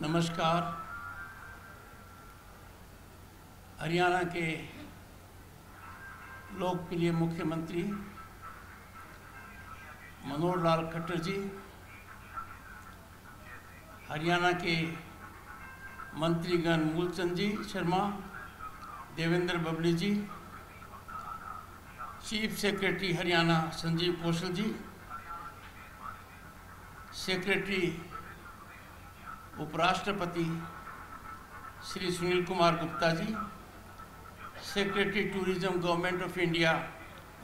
नमस्कार। हरियाणा के लोकप्रिय मुख्यमंत्री मनोहर लाल खट्टर जी, हरियाणा के मंत्रीगण Moolchand ji Sharma, Devender Babli ji, chief secretary Haryana Sanjeev Kaushal ji, secretary उपराष्ट्रपति Shri Sunil Kumar Gupta ji, secretary tourism government of India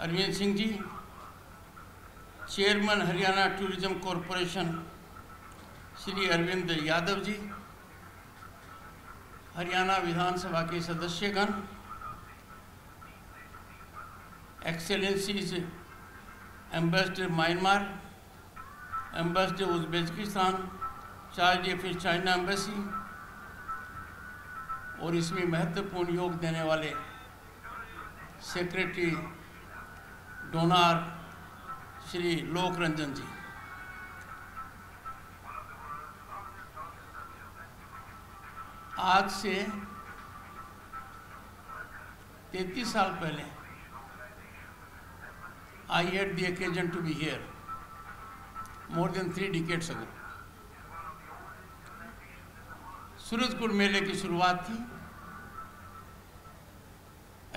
Arvind Singh ji, chairman Haryana tourism corporation Shri Arvind Yadav ji, Haryana विधानसभा के सदस्यगण, excellencies ambassador Myanmar, ambassador Uzbekistan, charge d'affaires China embassy और इसमें महत्वपूर्ण योग देने वाले सेक्रेटरी डोनार श्री लोक रंजन जी, आज से 33 साल पहले I had the occasion to be here more than 3 decades ago. Surajkund मेले की शुरुआत थी।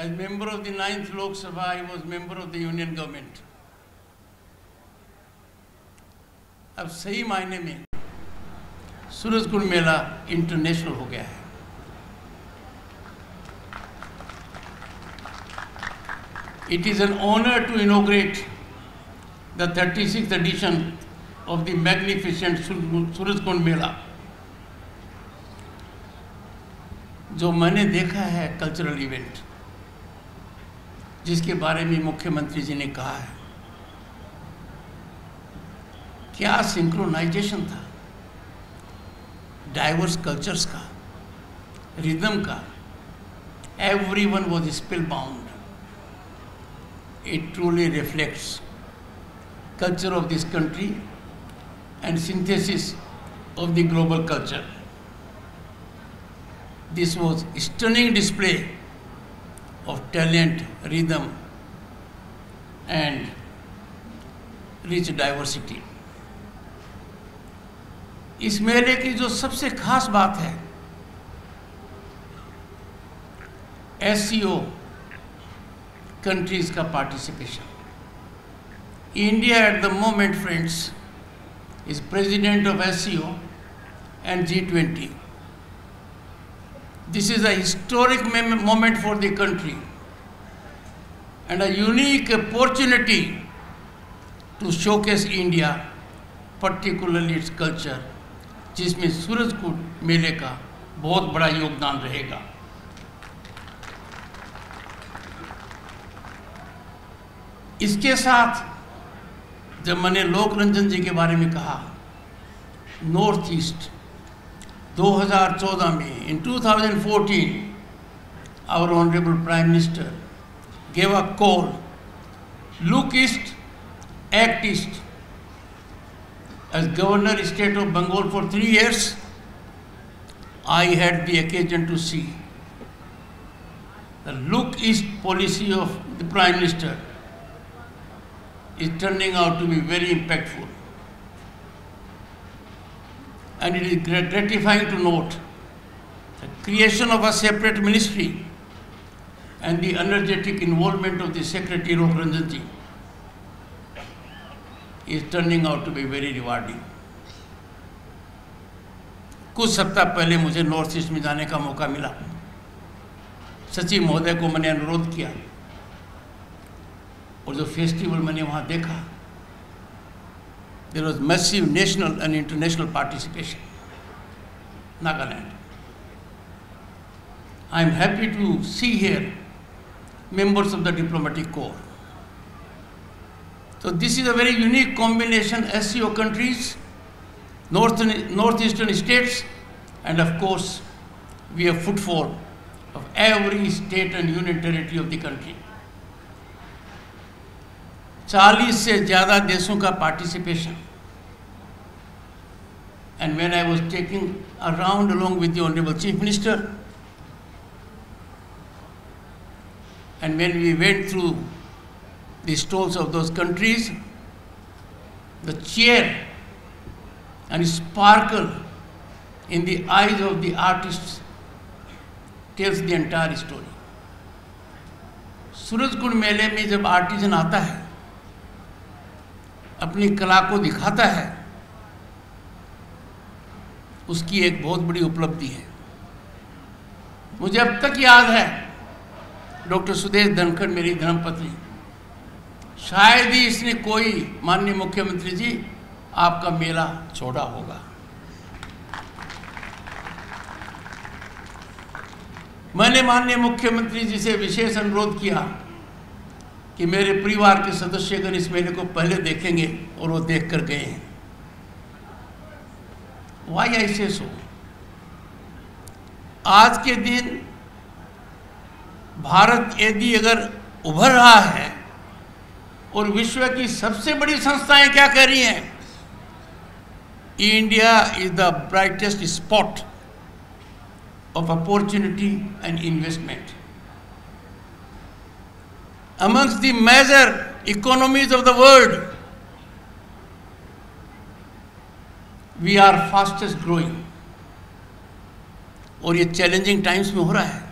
As member of the 9th Lok Sabha, I was member of the Union Government. अब सही मायने में सूरजकुंड मेला इंटरनेशनल हो गया है। It is an honor to inaugurate the 36th edition of the magnificent Surajkund मेला, जो मैंने देखा है कल्चरल इवेंट, जिसके बारे में मुख्यमंत्री जी ने कहा है। क्या सिंक्रोनाइजेशन था डाइवर्स कल्चर्स का, रिदम का। Everyone was spell bound. It truly reflects culture of this country and synthesis of the global culture. This was a stunning display of talent, rhythm, and rich diversity. इस मेले की जो सबसे खास बात है, SCO countries का participation. India at the moment, friends, is president of SCO and G20. This is a historic moment for the country and a unique opportunity to showcase India, particularly its culture, जिसमें सूरजकुंड मेले का बहुत बड़ा योगदान रहेगा। इसके साथ जब मैंने लोक रंजन जी के बारे में कहा, नॉर्थ ईस्ट 2014 में, in 2014, our Honorable Prime Minister gave a call, look east, act east. As Governor State of Bengal for 3 years, I had the occasion to see the look east policy of the Prime Minister is turning out to be very impactful. And it is gratifying to note the creation of a separate ministry and the energetic involvement of the Secretary Lok Ranjan ji is turning out to be very rewarding. कुछ सप्ताह पहले मुझे north east में जाने का मौका मिला। सचिव महोदय को मैंने अनुरोध किया और जो फेस्टिवल मैंने वहाँ देखा, there was massive national and international participation. Nagaland. I am happy to see here members of the diplomatic corps. So this is a very unique combination: SCO countries, northeastern states, and of course we have footfall of every state and union territory of the country. 40 से ज़्यादा देशों का participation. And when I was taking around along with the Honorable Chief Minister. And when we went through the stalls of those countries, the cheer and sparkle in the eyes of the artists tells the entire story. Surajkund मेले में जब artesian आता है, अपनी कला को दिखाता है, उसकी एक बहुत बड़ी उपलब्धि है। मुझे अब तक याद है, डॉक्टर सुदेश धनखड़ मेरी धर्मपत्नी, शायद ही इसने कोई माननीय मुख्यमंत्री जी आपका मेला छोड़ा होगा। मैंने माननीय मुख्यमंत्री जी से विशेष अनुरोध किया कि मेरे परिवार के सदस्यगण इस मेले को पहले देखेंगे, और वो देख कर गए हैं। Why I say so? आज के दिन भारत यदि अगर उभर रहा है और विश्व की सबसे बड़ी संस्थाएं क्या कह रही हैं, India is the brightest spot of opportunity and investment. Amongst the major economies of the world, we are fastest growing. और ये चैलेंजिंग टाइम्स में हो रहा है।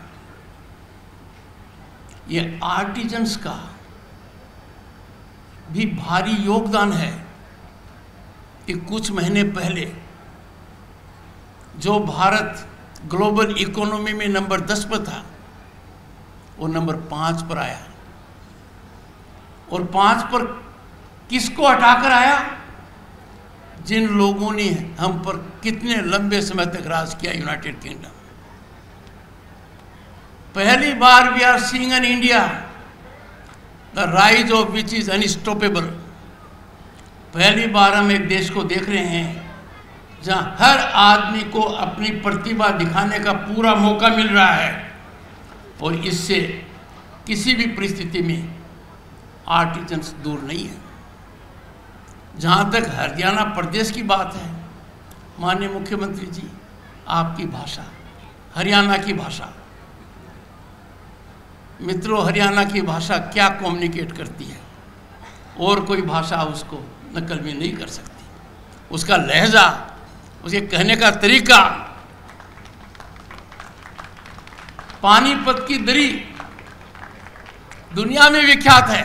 ये आर्टिजन्स का भी भारी योगदान है कि कुछ महीने पहले जो भारत ग्लोबल इकोनॉमी में नंबर 10 पर था, वो नंबर 5 पर आया। और 5 पर किसको हटाकर आया? जिन लोगों ने हम पर कितने लंबे समय तक राज किया, यूनाइटेड किंगडम। पहली बार we are seeing in India the rise of which is unstoppable. पहली बार हम एक देश को देख रहे हैं जहां हर आदमी को अपनी प्रतिभा दिखाने का पूरा मौका मिल रहा है, और इससे किसी भी परिस्थिति में आर्टिजन्स दूर नहीं है। जहां तक हरियाणा प्रदेश की बात है, माननीय मुख्यमंत्री जी, आपकी भाषा, हरियाणा की भाषा, मित्रों, हरियाणा की भाषा क्या कम्युनिकेट करती है, और कोई भाषा उसको नकल भी नहीं कर सकती। उसका लहजा, उसके कहने का तरीका, पानीपत की दरी दुनिया में विख्यात है।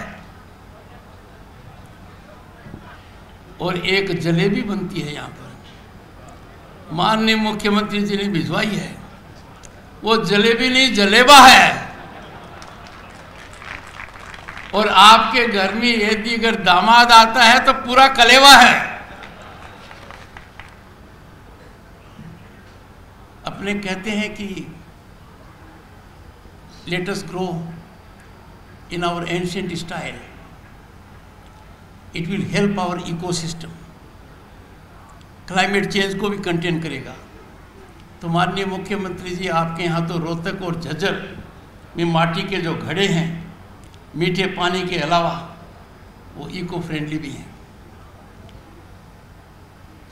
और एक जलेबी बनती है यहाँ पर, माननीय मुख्यमंत्री जी ने भिजवाई है। वो जलेबी नहीं, जलेबा है। और आपके घर में यदि अगर दामाद आता है तो पूरा कलेवा है। अपने कहते हैं कि let us grow in our ancient style, it will help our ecosystem. Climate change को भी कंटेन करेगा। तो माननीय मुख्यमंत्री जी, आपके यहाँ तो रोहतक और झज्जर में माटी के जो घड़े हैं, मीठे पानी के अलावा वो इको फ्रेंडली भी हैं।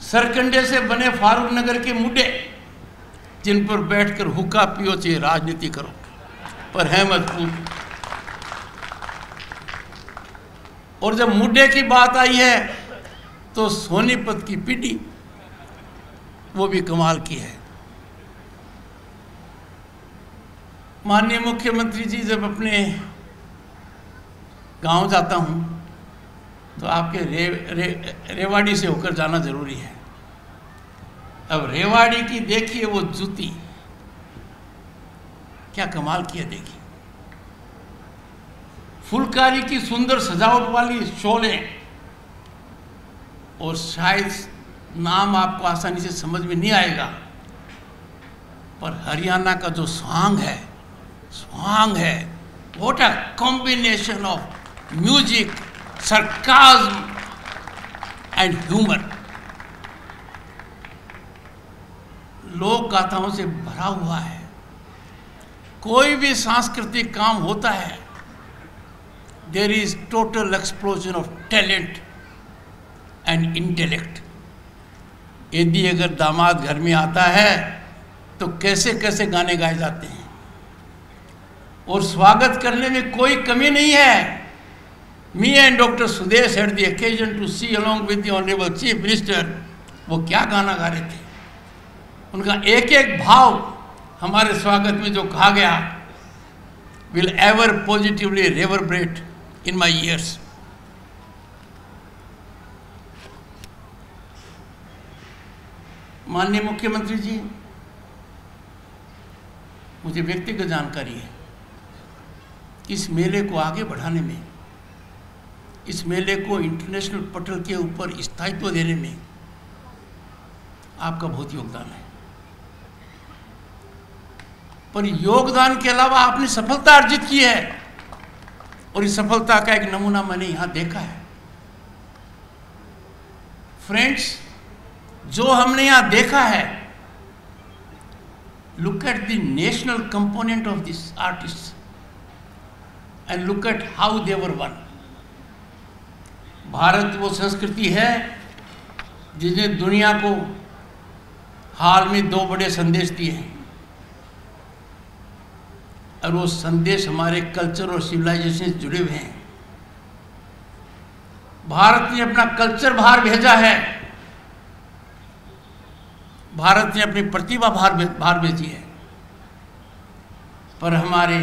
सरकंडे से बने फारूक नगर के मुड्डे, जिन पर बैठकर हुक्का पियो चाहे राजनीति करो, पर है मजबूत। और जब मुड्डे की बात आई है तो सोनीपत की पीढ़ी, वो भी कमाल की है। माननीय मुख्यमंत्री जी, जब अपने गांव जाता हूं तो आपके रेवाड़ी से होकर जाना जरूरी है। अब रेवाड़ी की देखिए वो जूती, क्या कमाल किया। देखिए फुलकारी की सुंदर सजावट वाली शोले, और शायद नाम आपको आसानी से समझ में नहीं आएगा, पर हरियाणा का जो स्वांग है, what a combination of music, sarcasm and humour. लोक गाथाओं से भरा हुआ है। कोई भी सांस्कृतिक काम होता है, there is total explosion of talent and intellect. यदि अगर दामाद घर में आता है तो कैसे कैसे गाने गाए जाते हैं, और स्वागत करने में कोई कमी नहीं है। Me and Dr. Sudesh had the occasion to see along with the Honorable Chief Minister, वो क्या गाना गा रहे थे। उनका एक एक भाव हमारे स्वागत में जो कहा गया will ever positively reverberate in my ears. माननीय मुख्यमंत्री जी, मुझे व्यक्तिगत जानकारी है, इस मेले को आगे बढ़ाने में, इस मेले को इंटरनेशनल पटल के ऊपर स्थायित्व देने में आपका बहुत योगदान है। पर योगदान के अलावा आपने सफलता अर्जित की है, और इस सफलता का एक नमूना मैंने यहां देखा है। फ्रेंड्स, जो हमने यहां देखा है, look at the national component of this artist and look at how they were one. Bharat वो संस्कृति है जिसने दुनिया को हाल में 2 बड़े संदेश दिए हैं, और वो संदेश हमारे कल्चर और सिविलाइजेशन से जुड़े हुए हैं। भारत ने अपना कल्चर बाहर भेजा है, भारत ने अपनी प्रतिभा बाहर भेजी है, पर हमारे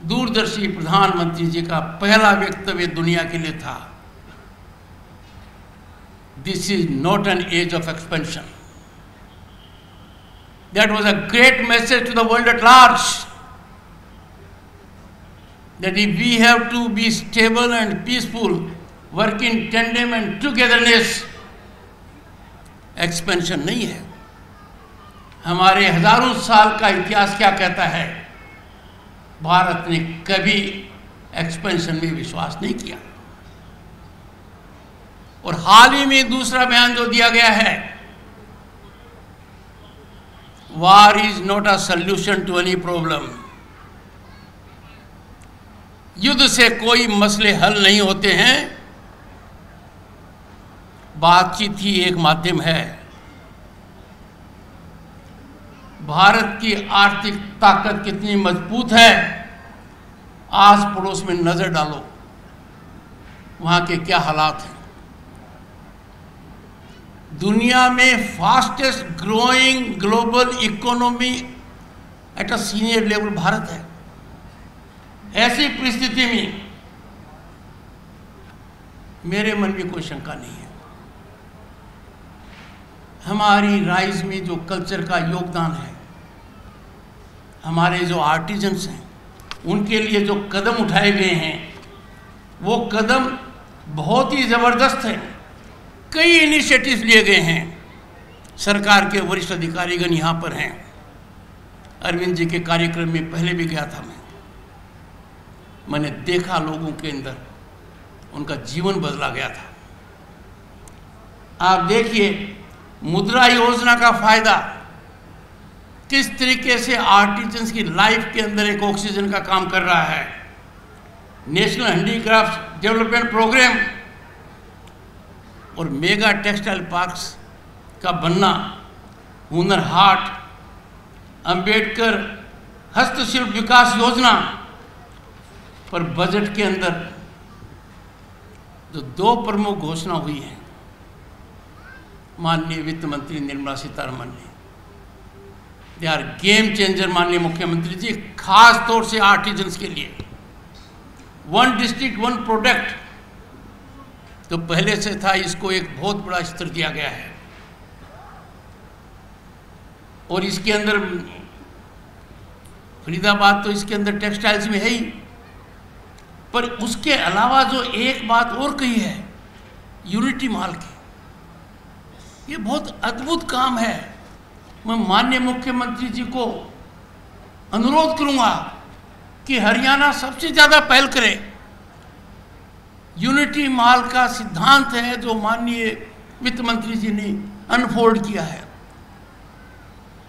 दूरदर्शी प्रधानमंत्री जी का पहला वक्तव्य दुनिया के लिए था, This is not an age of expansion. That was a great message to the world at large. That if we have to be stable and peaceful, work in tandem and togetherness, expansion नहीं है। हमारे हजारों साल का इतिहास क्या कहता है? भारत ने कभी एक्सपेंशन में विश्वास नहीं किया। और हाल ही में दूसरा बयान जो दिया गया है, war is not a solution to any problem. युद्ध से कोई मसले हल नहीं होते हैं, बातचीत ही एक माध्यम है। भारत की आर्थिक ताकत कितनी मजबूत है, आस पड़ोस में नजर डालो, वहां के क्या हालात हैं। दुनिया में fastest growing global economy at a senior level Bharat है। ऐसी परिस्थिति में मेरे मन में कोई शंका नहीं है, हमारी राइज में जो कल्चर का योगदान है, हमारे जो आर्टिजन्स हैं, उनके लिए जो कदम उठाए गए हैं, वो कदम बहुत ही ज़बरदस्त है। कई इनिशिएटिव्स लिए गए हैं, सरकार के वरिष्ठ अधिकारीगण यहाँ पर हैं। अरविंद जी के कार्यक्रम में पहले भी गया था मैंने देखा लोगों के अंदर उनका जीवन बदला गया था। आप देखिए मुद्रा योजना का फायदा किस तरीके से आर्टिजन्स की लाइफ के अंदर एक ऑक्सीजन का काम कर रहा है। नेशनल हैंडीक्राफ्ट डेवलपमेंट प्रोग्राम और मेगा टेक्सटाइल पार्क्स का बनना, हुनर हाट, अंबेडकर हस्तशिल्प विकास योजना पर बजट के अंदर जो 2 प्रमुख घोषणा हुई है माननीय वित्त मंत्री निर्मला सीतारमण ने, दे आर गेम चेंजर। माननीय मुख्यमंत्री जी, खास तौर से आर्टिजन्स के लिए 1 डिस्ट्रिक्ट 1 प्रोडक्ट तो पहले से था, इसको एक बहुत बड़ा स्तर दिया गया है। और इसके अंदर फरीदाबाद तो इसके अंदर टेक्सटाइल्स में है ही, पर उसके अलावा जो एक बात और कही है यूनिटी मॉल की, ये बहुत अद्भुत काम है। मैं माननीय मुख्यमंत्री जी को अनुरोध करूंगा कि हरियाणा सबसे ज़्यादा पहल करे। यूनिटी मॉल का सिद्धांत है जो माननीय वित्त मंत्री जी ने अनफोल्ड किया है।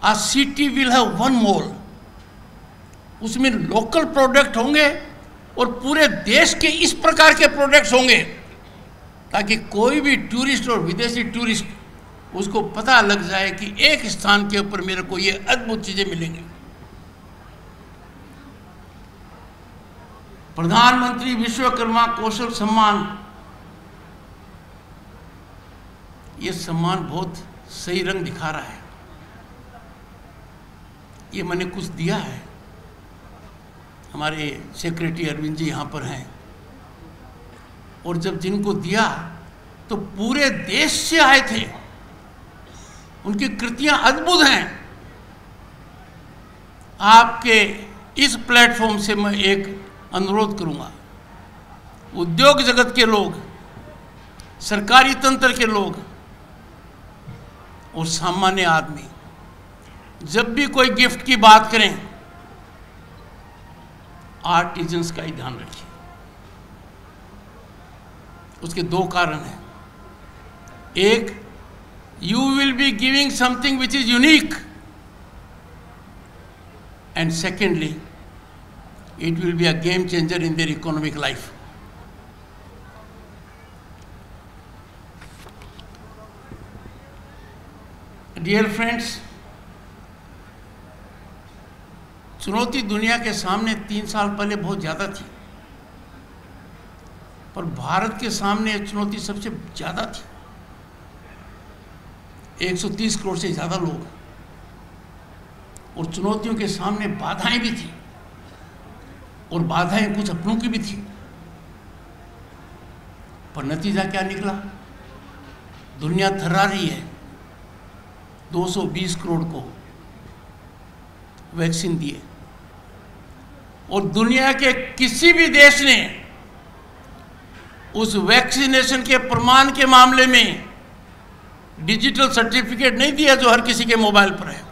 आ सिटी विल हैव 1 मॉल, उसमें लोकल प्रोडक्ट होंगे और पूरे देश के इस प्रकार के प्रोडक्ट्स होंगे ताकि कोई भी टूरिस्ट और विदेशी टूरिस्ट उसको पता लग जाए कि एक स्थान के ऊपर मेरे को ये अद्भुत चीजें मिलेंगी। प्रधानमंत्री विश्वकर्मा कौशल सम्मान, ये सम्मान बहुत सही रंग दिखा रहा है। ये मैंने कुछ दिया है, हमारे सेक्रेटरी अरविंद जी यहाँ पर हैं, और जब जिनको दिया तो पूरे देश से आए थे। उनकी कृतियां अद्भुत हैं। आपके इस प्लेटफॉर्म से मैं एक अनुरोध करूंगा, उद्योग जगत के लोग, सरकारी तंत्र के लोग और सामान्य आदमी जब भी कोई गिफ्ट की बात करें, आर्टिजन्स का ही ध्यान रखिए। उसके दो कारण हैं। एक, you will be giving something which is unique, and secondly, it will be a game changer in their economic life. Dear friends, चुनौती दुनिया के सामने 3 साल पहले बहुत ज़्यादा थी, पर भारत के सामने चुनौती सबसे ज़्यादा थी। 130 करोड़ से ज़्यादा लोग, और चुनौतियों के सामने बाधाएं भी थी, और बाधाएं कुछ अपनों की भी थी। पर नतीजा क्या निकला? दुनिया थर्रा रही है। 220 करोड़ को वैक्सीन दिए, और दुनिया के किसी भी देश ने उस वैक्सीनेशन के प्रमाण के मामले में डिजिटल सर्टिफिकेट नहीं दिया जो हर किसी के मोबाइल पर है।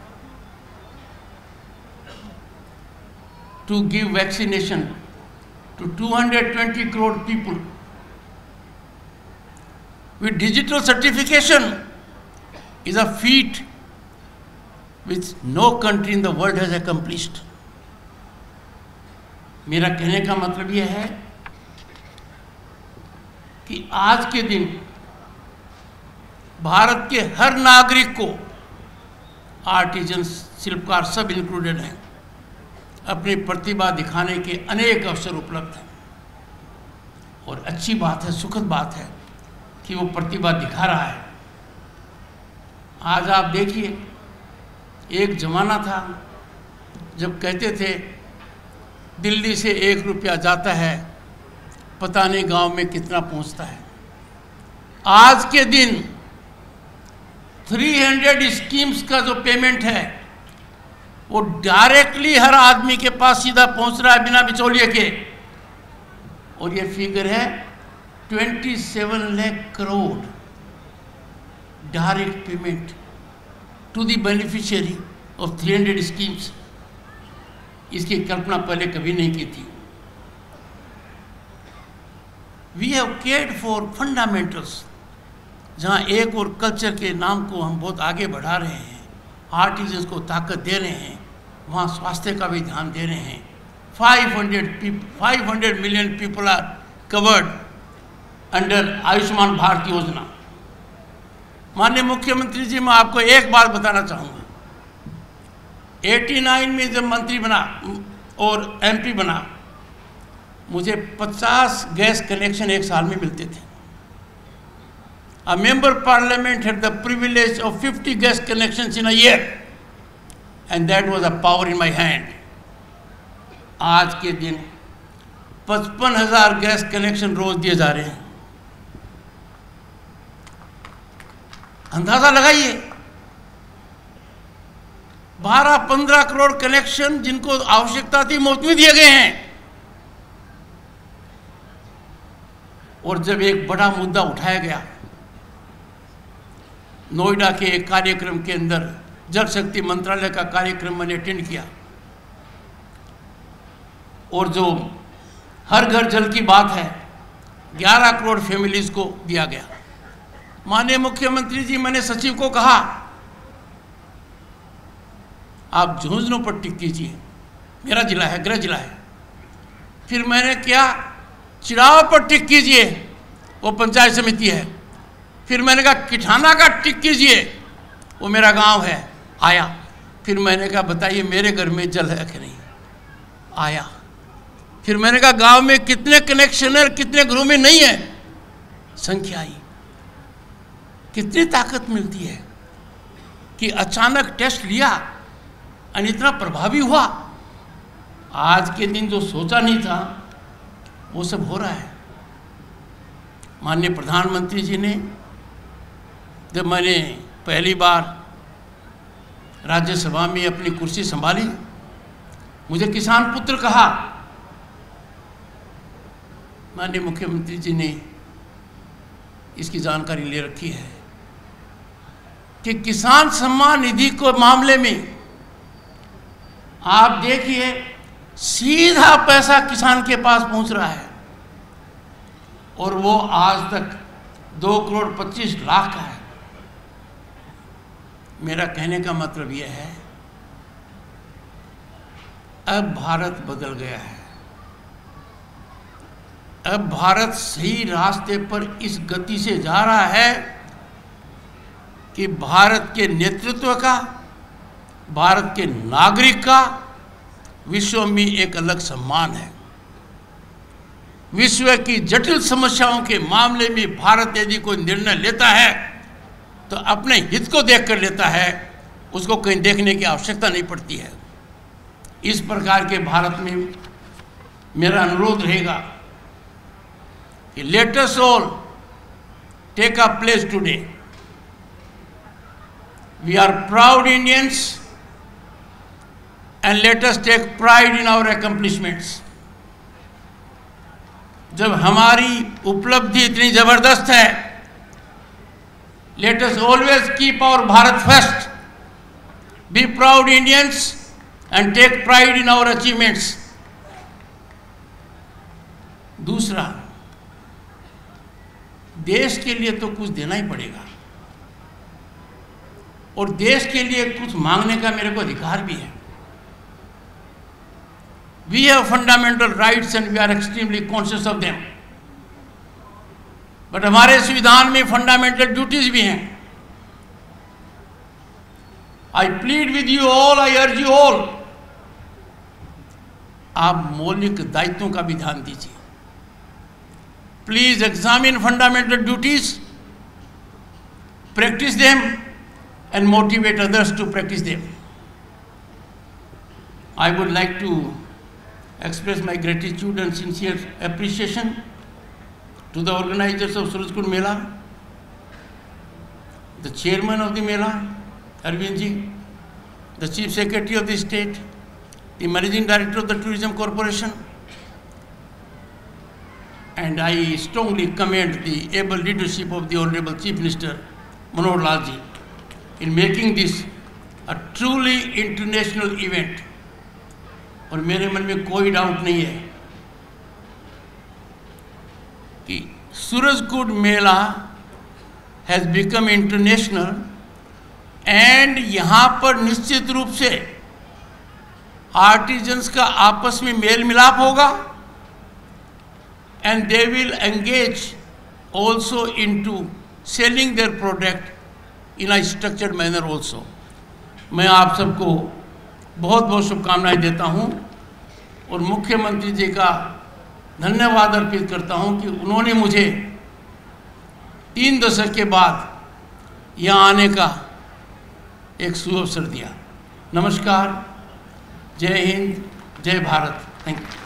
To give vaccination to 220 crore people with digital certification is a feat which no country in the world has accomplished. मेरा कहने का मतलब यह है कि आज के दिन भारत के हर नागरिक को, आर्टिजन, शिल्पकार सब इंक्लूडेड हैं, अपनी प्रतिभा दिखाने के अनेक अवसर उपलब्ध हैं। और अच्छी बात है, सुखद बात है कि वो प्रतिभा दिखा रहा है। आज आप देखिए, एक ज़माना था जब कहते थे दिल्ली से 1 रुपया जाता है, पता नहीं गांव में कितना पहुंचता है। आज के दिन 300 स्कीम्स का जो पेमेंट है वो डायरेक्टली हर आदमी के पास सीधा पहुंच रहा है, बिना बिचौलिए के। और ये फिगर है 27 lakh crore direct payment to the beneficiary of 300 schemes. इसकी कल्पना पहले कभी नहीं की थी। We have cared for fundamentals, जहाँ एक और कल्चर के नाम को हम बहुत आगे बढ़ा रहे हैं, आर्टिजन्स को ताकत दे रहे हैं, वहाँ स्वास्थ्य का भी ध्यान दे रहे हैं। 500 million people are covered under Ayushman Bharat Yojana. माननीय मुख्यमंत्री जी, मैं आपको एक बात बताना चाहूँगा। 89 में जब मंत्री बना और MP बना, मुझे 50 गैस कनेक्शन एक साल में मिलते थे। A member parliament had the privilege of 50 gas connections in a year, and that was a power in my hand. आज के दिन 55,000 गैस कनेक्शन रोज दिए जा रहे हैं। अंदाजा लगाइए, 12-15 करोड़ कनेक्शन जिनको आवश्यकता थी मुफ्त में दिए गए हैं। और जब एक बड़ा मुद्दा उठाया गया, नोएडा के एक कार्यक्रम के अंदर, जल शक्ति मंत्रालय का कार्यक्रम मैंने अटेंड किया, और जो हर घर जल की बात है, 11 करोड़ फैमिलीज को दिया गया। माननीय मुख्यमंत्री जी, मैंने सचिव को कहा आप झुंझुनू पर टिक कीजिए, मेरा जिला है, गृह जिला है। फिर मैंने क्या, चिड़ाव पर टिक कीजिए, वो पंचायत समिति है। फिर मैंने कहा किठाना का टिक कीजिए, वो मेरा गांव है। आया। फिर मैंने कहा बताइए मेरे घर में जल है कि नहीं? आया। फिर मैंने कहा गांव में कितने कनेक्शन है, कितने घरों में नहीं है? संख्या आई। कितनी ताकत मिलती है कि अचानक टेस्ट लिया और इतना प्रभावी हुआ। आज के दिन जो सोचा नहीं था वो सब हो रहा है। माननीय प्रधानमंत्री जी ने, जब मैंने पहली बार राज्यसभा में अपनी कुर्सी संभाली, मुझे किसान पुत्र कहा। माननीय मुख्यमंत्री जी ने इसकी जानकारी ले रखी है कि किसान सम्मान निधि के मामले में आप देखिए सीधा पैसा किसान के पास पहुंच रहा है, और वो आज तक 2,25,00,000 का है। मेरा कहने का मतलब यह है, अब भारत बदल गया है। अब भारत सही रास्ते पर इस गति से जा रहा है कि भारत के नेतृत्व का, भारत के नागरिक का विश्व में एक अलग सम्मान है। विश्व की जटिल समस्याओं के मामले में भारत यदि कोई निर्णय लेता है तो अपने हित को देखकर लेता है, उसको कहीं देखने की आवश्यकता नहीं पड़ती है। इस प्रकार के भारत में मेरा अनुरोध रहेगा कि let us all take a place today. We are proud Indians and let us take pride in our accomplishments. जब हमारी उपलब्धि इतनी जबरदस्त है, let us always keep our Bharat first. Be proud Indians and take pride in our achievements. दूसरा, देश के लिए तो कुछ देना ही पड़ेगा, और देश के लिए कुछ मांगने का मेरे को अधिकार भी है। We have fundamental rights and we are extremely conscious of them. But हमारे संविधान में fundamental duties भी हैं। I plead with you all, I urge you all. आप मौलिक दायित्वों का भी ध्यान दीजिए। Please examine fundamental duties, practice them, and motivate others to practice them. I would like to express my gratitude and sincere appreciation to the organizers of Surajkund Mela, the chairman of the Mela, Arvind ji, the chief secretary of the state, the managing director of the tourism corporation, and I strongly commend the able leadership of the honorable chief minister Manohar Lal ji in making this a truly international event. और मेरे मन में कोई doubt नहीं है कि सूरजकुंड मेला has become international, and यहाँ पर निश्चित रूप से आर्टिजन्स का आपस में मेल मिलाप होगा, and they will engage also into selling their product in a structured manner also. मैं आप सबको बहुत बहुत शुभकामनाएं देता हूं, और मुख्यमंत्री जी का धन्यवाद अर्पित करता हूं कि उन्होंने मुझे 3 दशक के बाद यहाँ आने का एक सुअवसर दिया। नमस्कार, जय हिंद, जय भारत। Thank you.